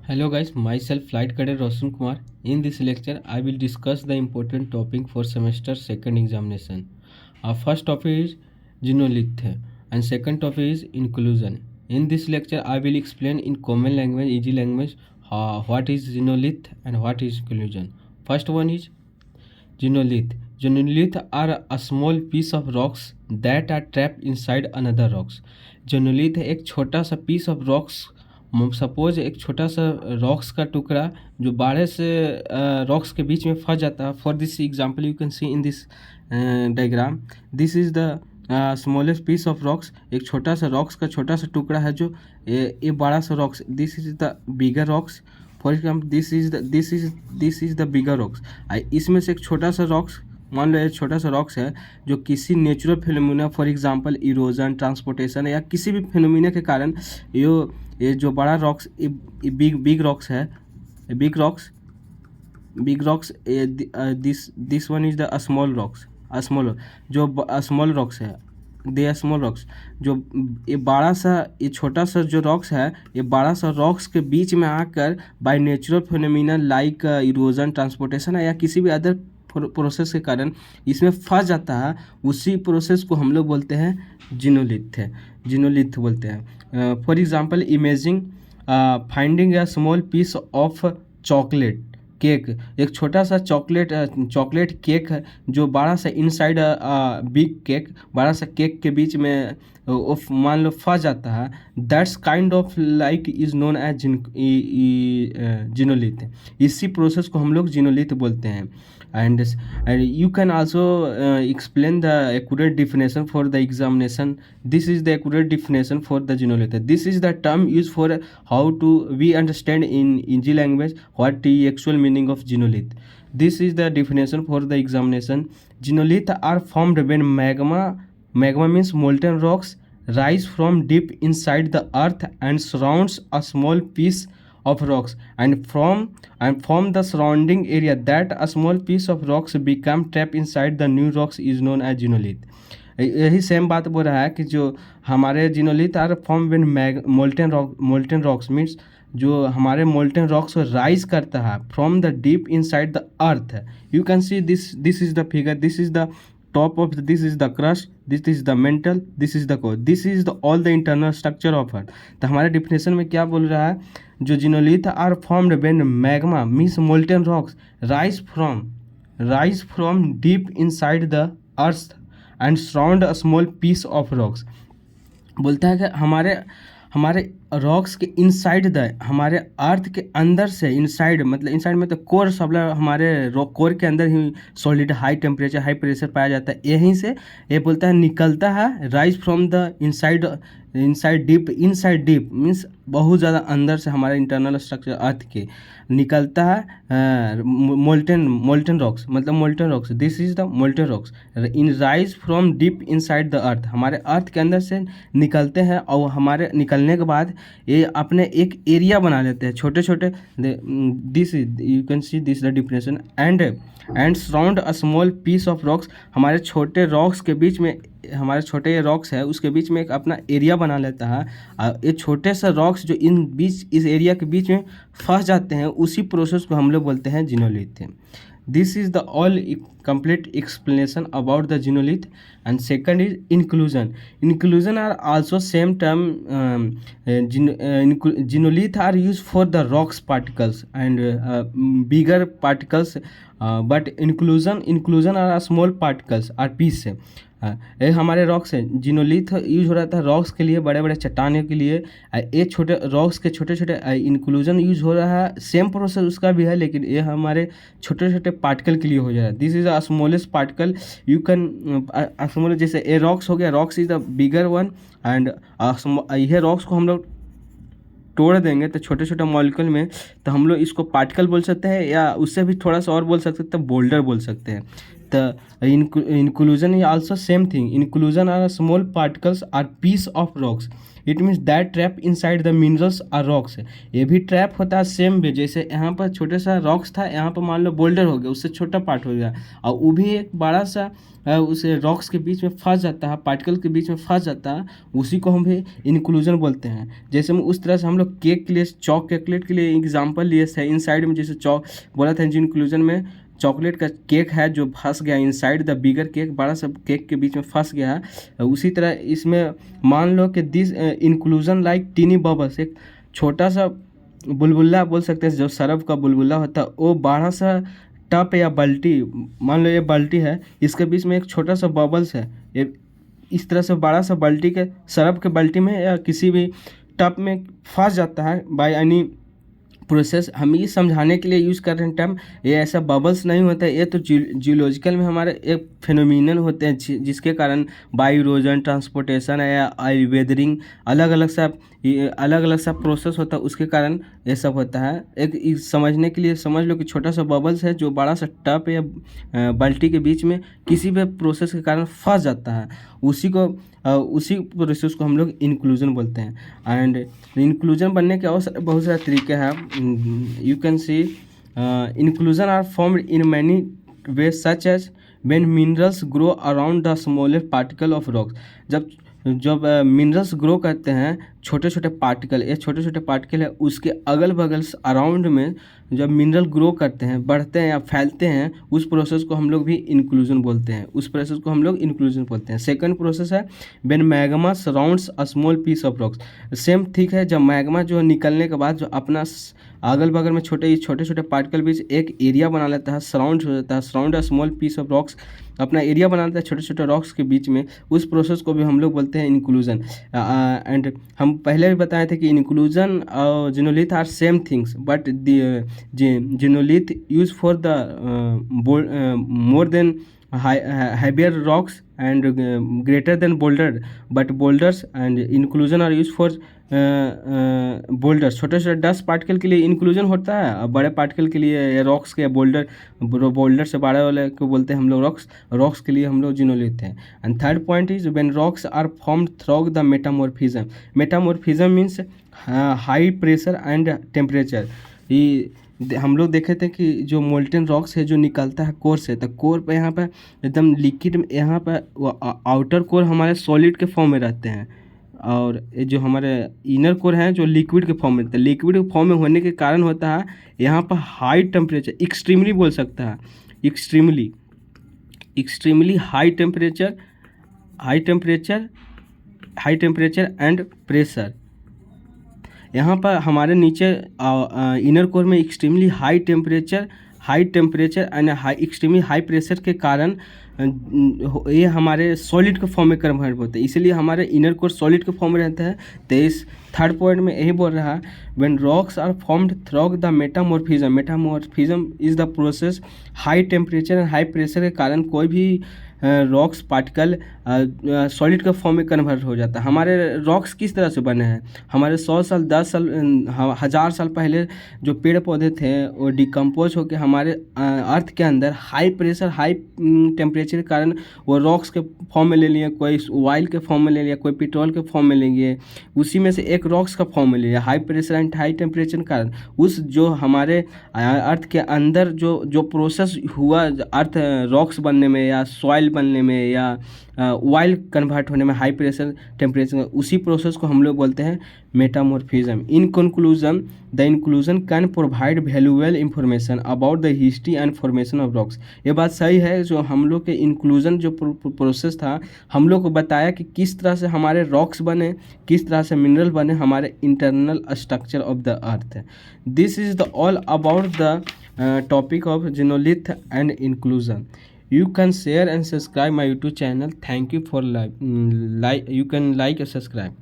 Hello guys, myself Flight Cadet Roshan Kumar. In this lecture, I will discuss the important topic for semester second examination. Our first topic is genolith and second topic is inclusion. In this lecture, I will explain in common language, easy language, what is genolith and what is inclusion. First one is genolith. Genolith are a small piece of rocks that are trapped inside another rocks. genolith एक छोटा सा piece of rocks, suppose एक छोटा सा rocks का टुकड़ा जो बारह से रॉक्स के बीच में फंस जाता है. For this example you can see in this diagram. This is the smallest piece of rocks. एक छोटा सा रॉक्स का छोटा सा टुकड़ा है जो ये बड़ा सा rocks. This is the bigger rocks. For example this is the bigger rocks. इसमें से एक छोटा सा रॉक्स, मान लो एक छोटा सा रॉक्स है जो किसी natural phenomena, for example erosion, transportation या किसी भी फिनोमिना के कारण ये जो बड़ा रॉक्स, बिग रॉक्स है, big rocks this one is the small rocks. Small जो स्मॉल रॉक्स है, दे स्मॉल रॉक्स. जो ये बड़ा सा, ये छोटा सा जो रॉक्स है, ये बड़ा सा रॉक्स के बीच में आकर by natural phenomena like erosion, transportation या किसी भी अदर प्रोसेस के कारण इसमें फंस जाता है. उसी प्रोसेस को हम लोग बोलते हैं जिनोलिथ बोलते हैं. For example imaging finding a small piece of chocolate cake. एक छोटा सा चॉकलेट केक है जो बड़ा सा इनसाइड बिग केक, बड़ा सा केक के बीच में मान लो फंस जाता है. That's kind of like is known as xenolith. इसी प्रोसेस को हम लोग जिनोलिथ बोलते हैं. and you can also explain the accurate definition for the examination. This is the accurate definition for the genolith. This is the term used for how to we understand in easy language what the actual meaning of genolith. This is the definition for the examination. Genolith are formed when magma means molten rocks rise from deep inside the earth and surrounds a small piece of rocks and from the surrounding area. That a small piece of rocks become trapped inside the new rocks is known as genolith. यही same बात बोल रहा है कि जो हमारे xenolith are form when molten rocks means जो हमारे मोल्टेन रॉक्स राइज करता है from the deep inside the earth. You can see this is the figure. This is the top of this is the crust, this is the mantle, this is the core, this is the all the internal structure of earth. तो हमारे definition में क्या बोल रहा है, जो xenolith are formed when magma means molten rocks rise from deep inside the earth and surround a small piece of rocks. बोलता है कि हमारे रॉक्स के इनसाइड हमारे अर्थ के अंदर से, इनसाइड में तो कोर सब हमारे कोर के अंदर ही solid high temperature high pressure पाया जाता है. यहीं से ये बोलता है निकलता है rise from the inside deep means बहुत ज़्यादा अंदर से हमारे इंटरनल स्ट्रक्चर अर्थ के निकलता है. Molten rocks this is the molten rocks in rise from deep inside the अर्थ. हमारे अर्थ के अंदर से निकलते हैं और हमारे निकलने के बाद ये अपने एक एरिया बना लेते हैं छोटे छोटे. This is you can see this the definition. And surround a small piece of rocks. हमारे छोटे रॉक्स के बीच में, हमारे छोटे रॉक्स है उसके बीच में एक अपना एरिया बना लेता है. ये छोटे से रॉक्स जो इस एरिया के बीच में फंस जाते हैं, उसी प्रोसेस को हम लोग बोलते हैं xenolith. This is the all complete explanation about the genolith. And second is inclusion are also same term. Genolith are used for the rocks particles and bigger particles, but inclusion are small particles or piece. ये हमारे rocks हैं. जिनोलिथ use हो रहा था rocks के लिए, बड़े बड़े चट्टानों के लिए. ये छोटे रॉक्स के छोटे छोटे इंक्लूजन यूज हो रहा है. सेम प्रोसेस उसका भी है, लेकिन ये हमारे छोटे छोटे पार्टिकल के लिए हो जा रहा है. This is a smallest particle. You can small, जैसे ए रॉक्स हो गया, rocks is the bigger one. And यह रॉक्स को हम लोग तोड़ देंगे तो छोटे छोटे मॉलिक्यूल में, तो हम लोग इसको पार्टिकल बोल सकते हैं, या उससे भी थोड़ा सा और बोल सकते हैं, बोल्डर बोल सकते हैं. The inclusion is also same thing. Inclusion are small particles or piece of rocks. It means that trap inside the minerals are rocks. ये भी ट्रैप होता है सेम वे, जैसे यहाँ पर छोटे सा रॉक्स था, यहाँ पर मान लो बोल्डर हो गया, उससे छोटा पार्ट हो गया, और वो भी एक बड़ा सा उस रॉक्स के बीच में फंस जाता है, पार्टिकल के बीच में फंस जाता है, उसी को हम भी इंक्लूजन बोलते हैं। जैसे उस तरह से हम लोग केक के लिए, चॉकलेट के लिए एग्जाम्पल लिए थे, इनसाइड में जैसे बोला था इंक्लूजन में चॉकलेट का केक है जो फंस गया इनसाइड द बिगर केक, बड़ा सा केक के बीच में फंस गया है। उसी तरह इसमें मान लो कि this inclusion like tiny bubbles, एक छोटा सा बुलबुला बोल सकते हैं, जो सरफ का बुलबुला होता है, वो बड़ा सा टप या बाल्टी, मान लो ये बाल्टी है, इसके बीच में एक छोटा सा बबल्स है, ये इस तरह से बड़ा सा बाल्टी के, सरफ के बाल्टी में या किसी भी टप में फंस जाता है बाय एनी प्रोसेस। हम ये समझाने के लिए यूज़ कर रहे हैं टर्म, ये ऐसा बबल्स नहीं होता है, ये तो जियोलॉजिकल में हमारे एक फिनोमिनल होते हैं जिसके कारण बायो इरोजन, ट्रांसपोर्टेशन या वेदरिंग अलग अलग सा प्रोसेस होता है, उसके कारण ये सब होता है। एक समझने के लिए समझ लो कि छोटा सा बबल्स है जो बड़ा सा टप या बाल्टी के बीच में किसी भी प्रोसेस के कारण फंस जाता है, उसी प्रोसेस को हम लोग इंक्लूजन बोलते हैं। एंड इंक्लूजन बनने के और बहुत सारे तरीके हैं। You can see inclusion are formed in many ways such as when minerals grow around the smallest particle of rocks. जब मिनरल्स ग्रो करते हैं, छोटे छोटे पार्टिकल, ये छोटे छोटे पार्टिकल है, उसके अगल बगल अराउंड में जब मिनरल ग्रो करते हैं, बढ़ते हैं या फैलते हैं, उस प्रोसेस को हम लोग भी इंक्लूजन बोलते हैं, उस प्रोसेस को हम लोग इंक्लूजन बोलते हैं। सेकंड प्रोसेस है when magma surrounds a small piece of rocks. Same ठीक है, जब मैग्मा जो निकलने के बाद जो अपना अगल बगल में छोटे छोटे पार्टिकल बीच एक एरिया बना लेता है, सराउंड हो जाता है, surround a small piece of rocks, अपना एरिया बना लेता है छोटे छोटे रॉक्स के बीच में, उस प्रोसेस को भी हम लोग बोलते हैं इंक्लूजन। एंड हम पहले भी बताए थे कि इंक्लूजन और xenolith are same things, but xenolith use for the more than heavier rocks and greater than boulder, but boulders and inclusion are used for boulders। छोटे छोटे डस्ट पार्टिकल के लिए इंक्लूजन होता है, और बड़े पार्टिकल के लिए रॉक्स के बोल्डर से बड़े वाले को बोलते हैं हम लोग रॉक्स के लिए हम लोग जिनोलिथ हैं। And third point is when rocks are formed through the metamorphism. Metamorphism means high pressure and temperature. हम लोग देखे थे कि जो मोल्टेन रॉक्स है जो निकलता है कोर से, तो कोर पे यहाँ पे एकदम लिक्विड, यहाँ पे आउटर कोर हमारे सॉलिड के फॉर्म में रहते हैं, और ये जो हमारे इनर कोर हैं जो लिक्विड के फॉर्म में रहते हैं। लिक्विड के फॉर्म में होने के कारण होता है यहाँ पर हाई टेम्परेचर, एक्सट्रीमली बोल सकता है, extremely high temperature and pressure. यहाँ पर हमारे नीचे इनर कोर में extremely high temperature and extremely high pressure के कारण ये हमारे सॉलिड के फॉर्म में कन्वर्ट होते हैं, इसलिए हमारे इनर कोर सॉलिड के फॉर्म में रहता है। तो इस थर्ड पॉइंट में यही बोल रहा है when rocks are formed through the metamorphism is the process high temperature and high pressure के कारण कोई भी रॉक्स पार्टिकल सॉलिड के फॉर्म में कन्वर्ट हो जाता है। हमारे रॉक्स किस तरह से बने हैं, हमारे 100 साल 10 साल 1000 साल पहले जो पेड़ पौधे थे वो डिकम्पोज होकर हमारे अर्थ के अंदर हाई प्रेशर हाई टेम्परेचर के कारण वो रॉक्स के फॉर्म में ले लिए, कोई ऑयल के फॉर्म में ले लिया, कोई पेट्रोल के फॉर्म में ले लिए, उसी में से एक रॉक्स का फॉर्म में ले लिया। High pressure and high temperature के कारण उस जो हमारे अर्थ के अंदर जो प्रोसेस हुआ अर्थ रॉक्स बनने में या सॉइल बनने में या ऑयल कन्वर्ट होने में हाई प्रेशर टेम्परेचर, उसी प्रोसेस को हम लोग बोलते हैं metamorphism. In conclusion the inclusion can provide valuable information about the history and formation of rocks. ये बात सही है, जो हम लोग के इंक्लूजन जो प्रोसेस था हम लोग को बताया कि किस तरह से हमारे रॉक्स बने, किस तरह से मिनरल बने, हमारे internal structure of the earth. This is the all about the topic of xenolith and inclusion. You can share and subscribe my YouTube channel. Thank you for you can like and subscribe.